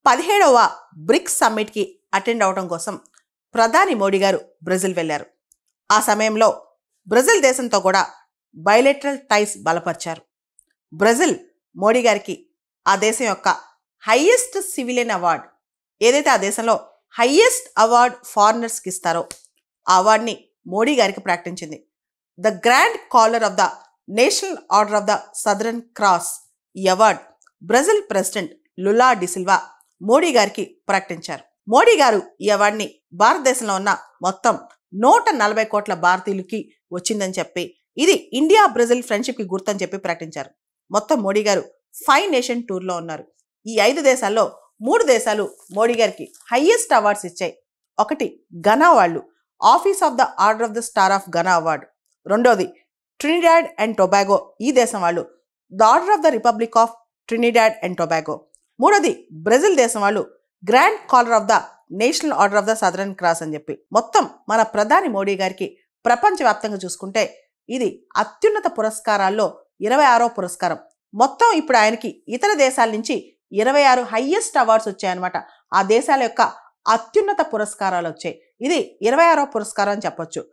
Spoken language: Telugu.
17వ బ్రిక్స్ సమ్మిట్కి అటెండ్ అవడం కోసం ప్రధాని మోడీ గారు బ్రెజిల్ వెళ్ళారు. ఆ సమయంలో బ్రెజిల్ దేశంతో కూడా బైలేటరల్ టైస్ బలపరిచారు. బ్రెజిల్ మోడీ గారికి ఆ దేశం యొక్క హైయెస్ట్ సివిలియన్ అవార్డ్, ఏదైతే ఆ దేశంలో హైయెస్ట్ అవార్డ్ ఫారినర్స్కి ఇస్తారో ఆ అవార్డ్ని మోడీ గారికి ప్రకటించింది. The grand collar of the national order of the southern cross. ఈ award Brazil president Lula da Silva Modi గారికి ప్రకటించారు. మోడీ గారు ఈ అవార్డుని భారతదేశంలో ఉన్న మొత్తం 140 కోట్ల భారతీయులకి వచ్చిందని చెప్పి, ఇది ఇండియా బ్రెజిల్ ఫ్రెండ్షిప్కి గుర్తని చెప్పి ప్రకటించారు. మొత్తం మోడీ గారు 5 నేషన్ టూర్లో ఉన్నారు. ఈ 5 దేశాల్లో 3 దేశాలు మోడీ గారికి హైయెస్ట్ అవార్డ్స్ ఇచ్చాయి. ఒకటి ఘనా వాళ్ళు, office of the order of the star of Ghana award. రెండోది ట్రినిడాడ్ అండ్ టొబాగో, ఈ దేశం వాళ్ళు the order of the republic of Trinidad and Tobago. మూడోది బ్రెజిల్ దేశం వాళ్ళు grand collar of the national order of the southern cross అని చెప్పి. మొత్తం మన ప్రధాని మోడీ గారికి ప్రపంచవ్యాప్తంగా చూసుకుంటే ఇది అత్యున్నత పురస్కారాల్లో 26వ పురస్కారం. మొత్తం ఇప్పుడు ఆయనకి ఇతర దేశాల నుంచి 26 హైయెస్ట్ అవార్డ్స్ వచ్చాయన్నమాట. ఆ దేశాల యొక్క అత్యున్నత పురస్కారాలు వచ్చాయి. ఇది 26వ పురస్కారం అని చెప్పొచ్చు.